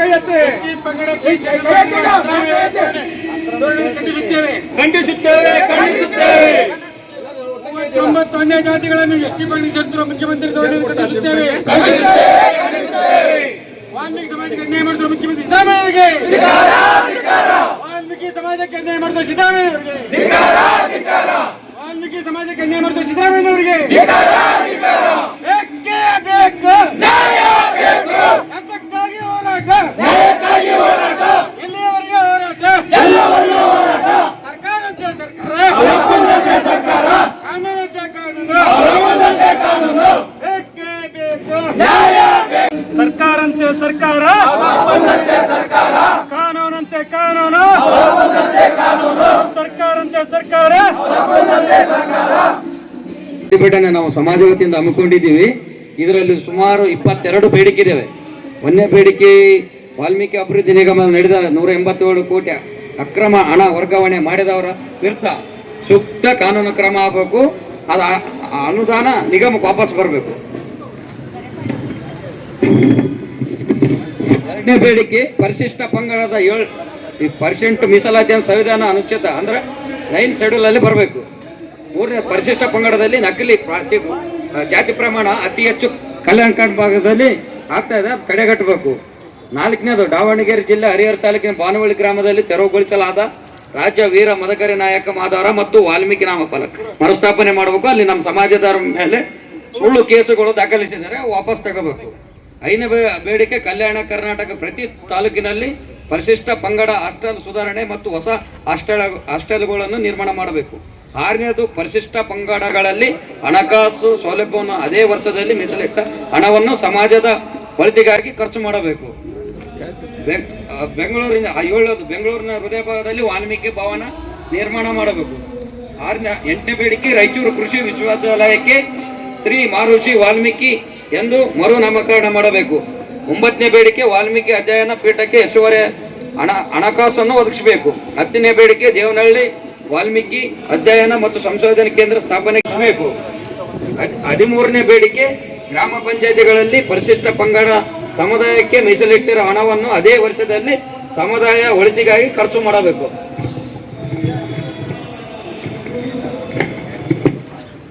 ಕೈ ಎತ್ತಿ. ಖಂಡಿಸುತ್ತೇವೆ. 91 ಜಾತಿಗಳನ್ನು ಎಸ್ಟಿ ಪಂಗಡ ಸೇರಿಸಿರುವ ಮುಖ್ಯಮಂತ್ರಿ ಧೋರಣೆ ಖಂಡಿಸುತ್ತೇವೆ. ವಾಲ್ಮೀಕಿ ಸಮಾಜಕ್ಕೆ ಅನ್ಯಾಯ ಮಾಡಿದ್ರು ಮುಖ್ಯಮಂತ್ರಿ ಸಿದ್ದರಾಮಯ್ಯ ಅವರಿಗೆ. ವಾಲ್ಮೀಕಿ ಸಮಾಜಕ್ಕೆ ಅನ್ಯಾಯ ಮಾಡಿದ್ರು ಸಿದ್ದರಾಮಯ್ಯ ಅವರಿಗೆ. ವಾಲ್ಮೀಕಿ ಸಮಾಜಕ್ಕೆ ಅನ್ಯಾಯ ಮಾಡಿದ್ರು ಸಿದ್ದರಾಮಯ್ಯ ಅವರಿಗೆ. ಬೇಕೇ ಬೇಕು. ಅದಕ್ಕಾಗಿ ಹೋರಾಟ. ಎಲ್ಲಿಯವರೆಗೆ ಹೋರಾಟ. ಸರ್ಕಾರ ಕಾನೂನು ಬೇಕೇ ಬೇಕು. ಸರ್ಕಾರಂತೆ ಸರ್ಕಾರ, ಕಾನೂನಂತೆ ಕಾನೂನು, ಸರ್ಕಾರಂತೆ ಸರ್ಕಾರ. ಪ್ರತಿಭಟನೆ ನಾವು ಸಮಾಜ ವತಿಯಿಂದ ಹಮ್ಮಿಕೊಂಡಿದ್ದೀವಿ. ಇದರಲ್ಲಿ ಸುಮಾರು 22 ಬೇಡಿಕೆ ಇದ್ದಾವೆ. ಒಂದನೇ ಬೇಡಿಕೆ, ವಾಲ್ಮೀಕಿ ಅಭಿವೃದ್ಧಿ ನಿಗಮ ನಡೆದ 187 ಕೋಟಿ ಅಕ್ರಮ ಹಣ ವರ್ಗಾವಣೆ ಮಾಡಿದವರ ವಿರುದ್ಧ ಸೂಕ್ತ ಕಾನೂನು ಕ್ರಮ ಆಗಬೇಕು. ಅದು ಅನುದಾನ ನಿಗಮಕ್ಕೆ ವಾಪಸ್ ಬರಬೇಕು. ಎರಡನೇ ಬೇಡಿಕೆ, ಪರಿಶಿಷ್ಟ ಪಂಗಡದ 7% ಮೀಸಲಾತಿಯನ್ನು ಸಂವಿಧಾನ ಅನುಚ್ಛೇದ ಅಂದ್ರೆ 9 ಶೆಡ್ಯೂಲ್ ಅಲ್ಲಿ ಬರಬೇಕು. ಮೂರನೇ, ಪರಿಶಿಷ್ಟ ಪಂಗಡದಲ್ಲಿ ನಕಲಿ ಜಾತಿ ಪ್ರಮಾಣ ಅತಿ ಹೆಚ್ಚು ಕಲ್ಯಾಣ ಕರ್ನಾಟಕ ಭಾಗದಲ್ಲಿ ಆಗ್ತಾ ಇದೆ, ತಡೆಗಟ್ಟಬೇಕು. ನಾಲ್ಕನೇದು, ದಾವಣಗೆರೆ ಜಿಲ್ಲೆ ಹರಿಹರ ತಾಲೂಕಿನ ಬಾನವಳ್ಳಿ ಗ್ರಾಮದಲ್ಲಿ ತೆರವುಗೊಳಿಸಲಾದ ರಾಜ್ಯ ವೀರ ಮದಕರಿ ನಾಯಕ ಮಾಧವರ ಮತ್ತು ವಾಲ್ಮೀಕಿ ನಾಮಫಲಕ ಮರುಸ್ಥಾಪನೆ ಮಾಡಬೇಕು. ಅಲ್ಲಿ ನಮ್ಮ ಸಮಾಜದವರ ಮೇಲೆ ಸುಳ್ಳು ಕೇಸುಗಳು ದಾಖಲಿಸಿದರೆ ವಾಪಸ್ ತಗೋಬೇಕು. ಐದನೇ ಬೇಡಿಕೆ, ಕಲ್ಯಾಣ ಕರ್ನಾಟಕ ಪ್ರತಿ ತಾಲೂಕಿನಲ್ಲಿ ಪರಿಶಿಷ್ಟ ಪಂಗಡ ಹಾಸ್ಟೆಲ್ ಸುಧಾರಣೆ ಮತ್ತು ಹೊಸ ಹಾಸ್ಟೆಲ್ಗಳನ್ನು ನಿರ್ಮಾಣ ಮಾಡಬೇಕು. ಆರನೇದು, ಪರಿಶಿಷ್ಟ ಪಂಗಡಗಳಲ್ಲಿ ಹಣಕಾಸು ಸೌಲಭ್ಯವನ್ನು ಅದೇ ವರ್ಷದಲ್ಲಿ ಮೀಸಲಿಟ್ಟ ಹಣವನ್ನು ಸಮಾಜದ ಒಳಿತಿಗಾಗಿ ಖರ್ಚು ಮಾಡಬೇಕು. ಬೆಂಗಳೂರಿನ ಹೃದಯ ಭಾಗದಲ್ಲಿ ವಾಲ್ಮೀಕಿ ಭವನ ನಿರ್ಮಾಣ ಮಾಡಬೇಕು. ಎಂಟನೇ ಬೇಡಿಕೆ, ರಾಯಚೂರು ಕೃಷಿ ವಿಶ್ವವಿದ್ಯಾಲಯಕ್ಕೆ ಶ್ರೀ ಮಹರ್ಷಿ ವಾಲ್ಮೀಕಿ ಎಂದು ಮರು ನಾಮಕರಣ ಮಾಡಬೇಕು. 9ನೇ ಬೇಡಿಕೆ, ವಾಲ್ಮೀಕಿ ಅಧ್ಯಯನ ಪೀಠಕ್ಕೆ ಹೆಚ್ಚುವರಿ ಹಣಕಾಸನ್ನು ಒದಗಿಸಬೇಕು. 10ನೇ ಬೇಡಿಕೆ, ದೇವನಹಳ್ಳಿ ವಾಲ್ಮೀಕಿ ಅಧ್ಯಯನ ಮತ್ತು ಸಂಶೋಧನಾ ಕೇಂದ್ರ ಸ್ಥಾಪನೆಬೇಕು. 13ನೇ ಬೇಡಿಕೆ, ಗ್ರಾಮ ಪಂಚಾಯತಿಗಳಲ್ಲಿ ಪರಿಶಿಷ್ಟ ಪಂಗಡ ಸಮುದಾಯಕ್ಕೆ ಮೀಸಲಿಟ್ಟಿರುವ ಹಣವನ್ನು ಅದೇ ವರ್ಷದಲ್ಲಿ ಸಮುದಾಯ ಒಳಿತಿಗಾಗಿ ಖರ್ಚು ಮಾಡಬೇಕು.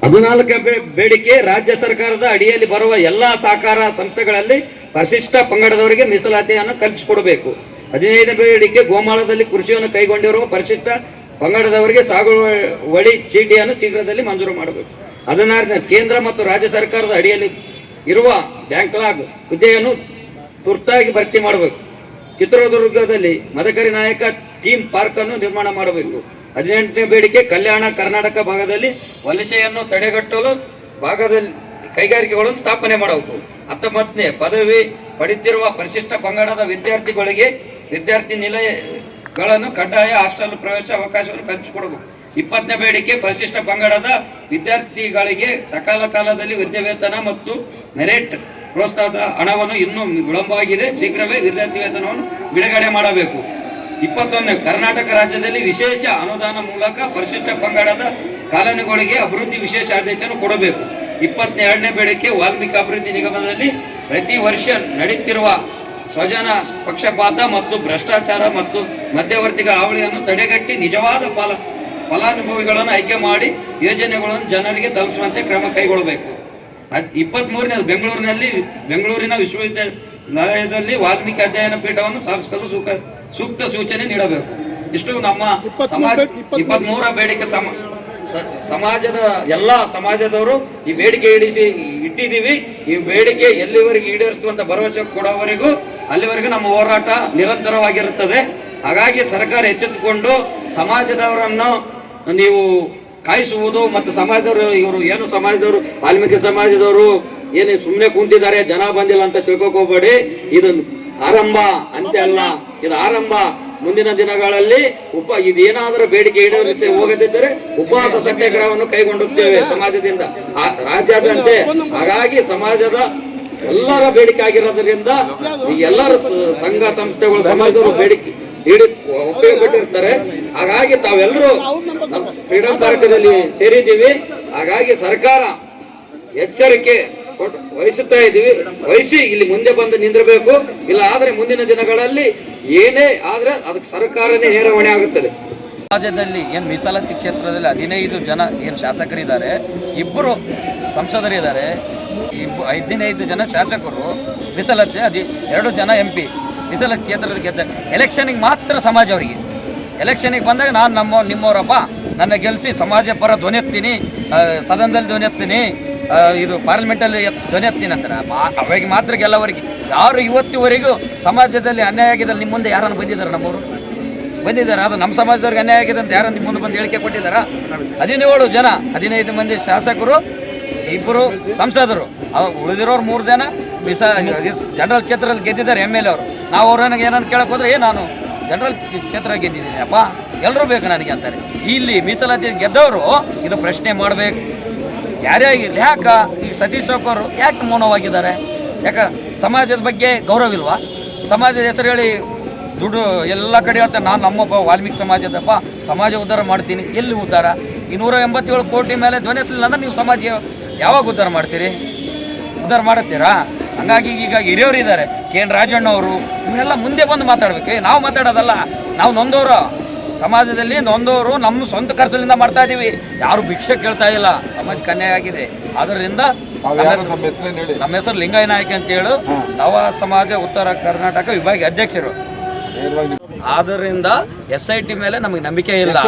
14ನೇ ಬೇಡಿಕೆ, ರಾಜ್ಯ ಸರ್ಕಾರದ ಅಡಿಯಲ್ಲಿ ಬರುವ ಎಲ್ಲಾ ಸಹಕಾರ ಸಂಸ್ಥೆಗಳಲ್ಲಿ ಪರಿಶಿಷ್ಟ ಪಂಗಡದವರಿಗೆ ಮೀಸಲಾತಿಯನ್ನು ಕಲ್ಪಿಸಿಕೊಡಬೇಕು. 15ನೇ ಬೇಡಿಕೆ, ಗೋಮಾಳದಲ್ಲಿ ಕೃಷಿಯನ್ನು ಕೈಗೊಂಡಿರುವ ಪರಿಶಿಷ್ಟ ಪಂಗಡದವರಿಗೆ ಸಾಗುವಳಿ ಚೀಟಿಯನ್ನು ಶೀಘ್ರದಲ್ಲಿ ಮಂಜೂರು ಮಾಡಬೇಕು. 16ನೇ, ಕೇಂದ್ರ ಮತ್ತು ರಾಜ್ಯ ಸರ್ಕಾರದ ಅಡಿಯಲ್ಲಿ ಇರುವ ಬ್ಯಾಂಕ್ಲಾಗ್ ಹುದ್ದೆಯನ್ನು ತುರ್ತಾಗಿ ಭರ್ತಿ ಮಾಡಬೇಕು. ಚಿತ್ರದುರ್ಗದಲ್ಲಿ ಮದಕರಿ ನಾಯಕ ಥೀಮ್ ಪಾರ್ಕ್ ಅನ್ನು ನಿರ್ಮಾಣ ಮಾಡಬೇಕು. 18ನೇ ಬೇಡಿಕೆ, ಕಲ್ಯಾಣ ಕರ್ನಾಟಕ ಭಾಗದಲ್ಲಿ ವಲಸೆಯನ್ನು ತಡೆಗಟ್ಟಲು ಭಾಗದಲ್ಲಿ ಕೈಗಾರಿಕೆಗಳನ್ನು ಸ್ಥಾಪನೆ ಮಾಡಬೇಕು. 19ನೇ, ಪದವಿ ಪಡೆಯುತ್ತಿರುವ ಪರಿಶಿಷ್ಟ ಪಂಗಡದ ವಿದ್ಯಾರ್ಥಿಗಳಿಗೆ ವಿದ್ಯಾರ್ಥಿ ನಿಲಯಗಳನ್ನು ಕಡ್ಡಾಯ ಹಾಸ್ಟೆಲ್ ಪ್ರವೇಶ ಅವಕಾಶವನ್ನು ಕಲ್ಪಿಸಿಕೊಡಬೇಕು. 20ನೇ ಬೇಡಿಕೆ, ಪರಿಶಿಷ್ಟ ಪಂಗಡದ ವಿದ್ಯಾರ್ಥಿಗಳಿಗೆ ಸಕಾಲ ಕಾಲದಲ್ಲಿ ವಿದ್ಯಾವೇತನ ಮತ್ತು ಮೆರಿಟ್ ಪ್ರೋತ್ಸಾಹದ ಹಣವನ್ನು ಇನ್ನೂ ವಿಳಂಬವಾಗಿದೆ, ಶೀಘ್ರವೇ ವಿದ್ಯಾರ್ಥಿ ವೇತನವನ್ನು ಬಿಡುಗಡೆ ಮಾಡಬೇಕು. 21ನೇ, ಕರ್ನಾಟಕ ರಾಜ್ಯದಲ್ಲಿ ವಿಶೇಷ ಅನುದಾನ ಮೂಲಕ ಪರಿಶಿಷ್ಟ ಪಂಗಡದ ಕಾಲೋನಿಗಳಿಗೆ ಅಭಿವೃದ್ಧಿ ವಿಶೇಷ ಆದ್ಯತೆಯನ್ನು ಕೊಡಬೇಕು. 22ನೇ ಬೇಡಿಕೆ, ವಾಲ್ಮೀಕಿ ಅಭಿವೃದ್ಧಿ ನಿಗಮದಲ್ಲಿ ಪ್ರತಿ ವರ್ಷ ನಡೆಯುತ್ತಿರುವ ಸ್ವಜನ ಪಕ್ಷಪಾತ ಮತ್ತು ಭ್ರಷ್ಟಾಚಾರ ಮತ್ತು ಮಧ್ಯವರ್ತಿಗಳ ಹಾವಳಿಯನ್ನು ತಡೆಗಟ್ಟಿ ನಿಜವಾದ ಫಲಾನುಭವಿಗಳನ್ನು ಆಯ್ಕೆ ಮಾಡಿ ಯೋಜನೆಗಳನ್ನು ಜನರಿಗೆ ತಲುಪಿಸುವಂತೆ ಕ್ರಮ ಕೈಗೊಳ್ಳಬೇಕು. 23ನೇ, ಬೆಂಗಳೂರಿನ ವಿಶ್ವವಿದ್ಯಾಲಯದಲ್ಲಿ ವಾಲ್ಮೀಕಿ ಅಧ್ಯಯನ ಪೀಠವನ್ನು ಸ್ಥಾಪಿಸಲು ಸೂಕ್ತ ಸೂಚನೆ ನೀಡಬೇಕು. ಇಷ್ಟು ನಮ್ಮ 23ರ ಬೇಡಿಕೆ. ಸಮಾಜದ ಎಲ್ಲ ಸಮಾಜದವರು ಈ ಬೇಡಿಕೆ ಇಟ್ಟಿದ್ದೀವಿ. ಈ ಬೇಡಿಕೆ ಎಲ್ಲಿವರೆಗೆ ಈಡೇರಿಸುವಂತ ಭರವಸೆ ಕೊಡೋವರೆಗೂ ಅಲ್ಲಿವರೆಗೂ ನಮ್ಮ ಹೋರಾಟ ನಿರಂತರವಾಗಿರುತ್ತದೆ. ಹಾಗಾಗಿ ಸರ್ಕಾರ ಎಚ್ಚೆತ್ತುಕೊಂಡು ಸಮಾಜದವರನ್ನು ನೀವು ಕಾಯಿಸುವುದು ಮತ್ತು ಸಮಾಜದವರು, ಇವರು ಏನು ಸಮಾಜದವರು, ವಾಲ್ಮೀಕಿ ಸಮಾಜದವರು ಏನು ಸುಮ್ಮನೆ ಕುಂತಿದ್ದಾರೆ, ಜನ ಬಂದಿಲ್ಲ ಅಂತ ತಿಳ್ಕೊಕೋಬೇಡಿ. ಇದು ಆರಂಭ, ಅಂತ್ಯ ಅಲ್ಲ, ಇದು ಆರಂಭ. ಮುಂದಿನ ದಿನಗಳಲ್ಲಿ ಇದೇನಾದರೂ ಬೇಡಿಕೆ ಈಡೇರಿಸಿ ಹೋಗದಿದ್ದರೆ ಉಪವಾಸ ಸತ್ಯಾಗ್ರಹವನ್ನು ಕೈಗೊಂಡುತ್ತೇವೆ ಸಮಾಜದಿಂದ ರಾಜ್ಯಾದ್ಯಂತ. ಹಾಗಾಗಿ ಸಮಾಜದ ಎಲ್ಲರ ಬೇಡಿಕೆ ಆಗಿರೋದ್ರಿಂದ ಎಲ್ಲರ ಸಂಘ ಸಂಸ್ಥೆಗಳು ಸಮಾಜದವರು ಬೇಡಿಕೆ ಒಪ್ಪಿಕೊಂಡಿರ್ತಾರೆ. ಹಾಗಾಗಿ ತಾವೆಲ್ಲರೂ ಫ್ರೀಡಂ ಪಾರ್ಕದಲ್ಲಿ ಸೇರಿದ್ದೀವಿ. ಹಾಗಾಗಿ ಸರ್ಕಾರ ಎಚ್ಚರಿಕೆ ವಹಿಸುತ್ತಾ ಇದ್ದೀವಿ. ವಹಿಸಿ ಇಲ್ಲಿ ಮುಂದೆ ಬಂದು ನಿಂದಿರಬೇಕು. ಇಲ್ಲ ಆದ್ರೆ ಮುಂದಿನ ದಿನಗಳಲ್ಲಿ ಏನೇ ಆದ್ರೆ ಅದಕ್ಕೆ ಸರ್ಕಾರನೇ ನೇರ ಹೊಣೆ ಆಗುತ್ತದೆ. ಸಮಾಜದಲ್ಲಿ ಏನು ಮೀಸಲಾತಿ ಕ್ಷೇತ್ರದಲ್ಲಿ 15 ಜನ ಏನು ಶಾಸಕರಿದ್ದಾರೆ, 2 ಸಂಸದರಿದ್ದಾರೆ, 15 ಜನ ಶಾಸಕರು ಮೀಸಲಾತಿ, 2 ಜನ MP ಮೀಸಲಾತಿ ಕ್ಷೇತ್ರದ ಗೆದ್ದ. ಎಲೆಕ್ಷನ್ಗೆ ಮಾತ್ರ ಸಮಾಜ ಅವರಿಗೆ. ಎಲೆಕ್ಷನಿಗೆ ಬಂದಾಗ ನಾನು ನಿಮ್ಮವರಪ್ಪ, ನನ್ನ ಗೆಲ್ಲಿಸಿ ಸಮಾಜ ಪರ ಧ್ವನಿ ಎತ್ತೀನಿ, ಸದನದಲ್ಲಿ ಧ್ವನಿ ಎತ್ತೀನಿ, ಇದು ಪಾರ್ಲಿಮೆಂಟಲ್ಲಿ ಧ್ವನಿ ಎತ್ತೀನಿ ಅಂತಾರೆ. ಅವಾಗ ಮಾತ್ರ ಗೆಲ್ಲವರಿಗೆ. ಯಾರು ಇವತ್ತಿವರೆಗೂ ಸಮಾಜದಲ್ಲಿ ಅನ್ಯಾಯ ಆಗಿದೆ ನಿಮ್ಮ ಮುಂದೆ ಯಾರನ್ನು ಬಂದಿದ್ದಾರೆ? ನಮ್ಮವರು ಬಂದಿದ್ದಾರೆ. ಅದು ನಮ್ಮ ಸಮಾಜದವ್ರಿಗೆ ಅನ್ಯಾಯ ಆಗಿದೆ ಅಂತ ಯಾರು ನಿಮ್ಮ ಮುಂದೆ ಬಂದು ಹೇಳಿಕೆ ಕೊಟ್ಟಿದ್ದಾರಾ? 17 ಜನ, 15 ಮಂದಿ ಶಾಸಕರು, 2 ಸಂಸದರು, ಉಳಿದಿರೋರು 3 ಜನ ಜನರಲ್ ಕ್ಷೇತ್ರದಲ್ಲಿ ಗೆದ್ದಿದ್ದಾರೆ MLA ಅವರು. ನಾವು ಅವ್ರನ್ನ ಏನನ್ನು ಕೇಳಕ್ಕೆ ಹೋದ್ರೆ ನಾನು ಜನರಲ್ ಕ್ಷೇತ್ರ ಗೆದ್ದಿದ್ದೀನಿ ಅಪ್ಪ, ಎಲ್ಲರೂ ಬೇಕು ನನಗೆ ಅಂತಾರೆ. ಇಲ್ಲಿ ಮೀಸಲಾತಿ ಗೆದ್ದವರು ಇದು ಪ್ರಶ್ನೆ ಮಾಡಬೇಕು. ಯಾರೇ ಆಗಿರಲಿ. ಯಾಕೆ ಈಗ ಸತೀಶ್ ಚೌಕವರು ಯಾಕೆ ಮೌನವಾಗಿದ್ದಾರೆ? ಯಾಕೆ ಸಮಾಜದ ಬಗ್ಗೆ ಗೌರವಿಲ್ವಾ? ಸಮಾಜದ ಹೆಸರು ಹೇಳಿ ದುಡ್ಡು ಎಲ್ಲ ಕಡೆ ಹೇಳ್ತಾರೆ, ನಾನು ನಮ್ಮಪ್ಪ ವಾಲ್ಮೀಕಿ ಸಮಾಜದಪ್ಪ, ಸಮಾಜ ಉದ್ಧಾರ ಮಾಡ್ತೀನಿ. ಎಲ್ಲಿ ಉದ್ಧಾರ? 287 ಕೋಟಿ ಮೇಲೆ ಧ್ವನಿ ಎತ್ತಲಿಲ್ಲ ಅಂದ್ರೆ ನೀವು ಸಮಾಜ ಯಾವಾಗ ಉದ್ಧಾರ ಮಾಡ್ತೀರಿ? ಉದ್ಧಾರ ಮಾಡುತ್ತೀರಾ? ಹಂಗಾಗಿ ಈಗ ಹಿರಿಯವರು ಇದ್ದಾರೆ, KN ರಾಜಣ್ಣ ಅವರು, ಇವರೆಲ್ಲ ಮುಂದೆ ಬಂದು ಮಾತಾಡ್ಬೇಕು. ನಾವು ಮಾತಾಡೋದಲ್ಲ, ನಾವು ನೊಂದವರು, ಸಮಾಜದಲ್ಲಿ ನೊಂದವರು, ನಮ್ಮ ಸ್ವಂತ ಖರ್ಚಲಿಂದ ಮಾಡ್ತಾ ಇದ್ದೀವಿ. ಯಾರು ಭಿಕ್ಷೆ ಕೇಳ್ತಾ ಇಲ್ಲ. ಸಮಾಜಕ್ಕೆ ಅನ್ಯಾಯ ಆಗಿದೆ. ಆದ್ದರಿಂದ ನಮ್ಮ ಹೆಸರು ಲಿಂಗಯ್ಯ ನಾಯಕ ಅಂತ ಹೇಳು, ನವ ಸಮಾಜ ಉತ್ತರ ಕರ್ನಾಟಕ ವಿಭಾಗ ಅಧ್ಯಕ್ಷರು. ಆದ್ದರಿಂದ SIT ಮೇಲೆ ನಮಗೆ ನಂಬಿಕೆ ಇಲ್ಲ,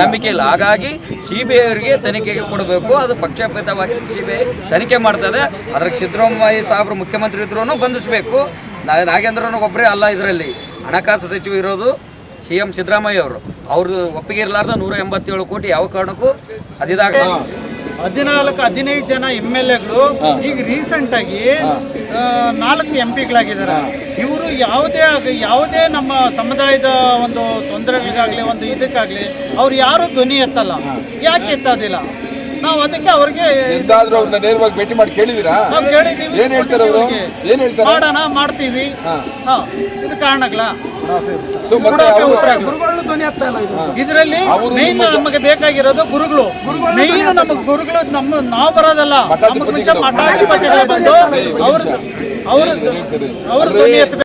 ನಂಬಿಕೆ ಇಲ್ಲ. ಹಾಗಾಗಿ CBI ಅವರಿಗೆ ತನಿಖೆಗೆ ಕೊಡಬೇಕು. ಅದು ಪಕ್ಷಪಾತವಾಗಿ CBI ತನಿಖೆ ಮಾಡ್ತದೆ. ಅದ್ರಾಗ ಸಿದ್ದರಾಮಯ್ಯ ಸಾಹೇಬರು ಮುಖ್ಯಮಂತ್ರಿ ಇದ್ರೂ ಬಂಧಿಸಬೇಕು. ನಾಗೇಂದ್ರನ ಒಬ್ಬರೇ ಅಲ್ಲ, ಇದರಲ್ಲಿ ಹಣಕಾಸು ಸಚಿವ ಇರೋದು CM ಸಿದ್ದರಾಮಯ್ಯ ಅವರು. ಅವ್ರದ್ದು ಒಪ್ಪಿಗೆ ಇರಲಾರ್ದ 187 ಕೋಟಿ ಯಾವ ಕಾರಣಕ್ಕೂ ಅದಿದಾಗ 14-15 ಜನ MLAಗಳು ಈಗ ರೀಸೆಂಟ್ ಆಗಿ 4 MP ಗಳಾಗಿದ್ದಾರೆ. ಇವರು ಯಾವುದೇ ನಮ್ಮ ಸಮುದಾಯದ ಒಂದು ತೊಂದರೆಗಳಿಗಾಗಲಿ ಒಂದು ಇದಕ್ಕಾಗಲಿ ಅವ್ರು ಯಾರು ಧ್ವನಿ ಎತ್ತಲ್ಲ. ಯಾಕೆ ಎತ್ತೋದಿಲ್ಲ? ನಾವು ಅದಕ್ಕೆ ಅವ್ರಿಗೆ ನೇರವಾಗಿ ಭೇಟಿ ಮಾಡಿ ಕೇಳಿದಿರಾ? ನಾವು ಕೇಳಿದ್ದೀವಿ. ಏನ್ ಹೇಳ್ತಾರೆ ಅವರು? ಏನ್ ಹೇಳ್ತಾರೆ? ಮಾಡೋಣ, ಮಾಡ್ತೀವಿ. ಇದು ಕಾರಣಗಳ ಇದರಲ್ಲಿ ಮೇನ್ ನಮಗೆ ಬೇಕಾಗಿರೋದು ಗುರುಗಳು. ಮೇನ್ ನಮಗೆ ಗುರುಗಳು, ನಾವು ಬರೋದಲ್ಲ, ನಮಗೆ ಮುಂಚೆ ಮಠಾಧಿಪತಿಗಳು ಬಂದು ಅವ್ರ ಧ್ವನಿ ಎತ್ತಬೇಕು.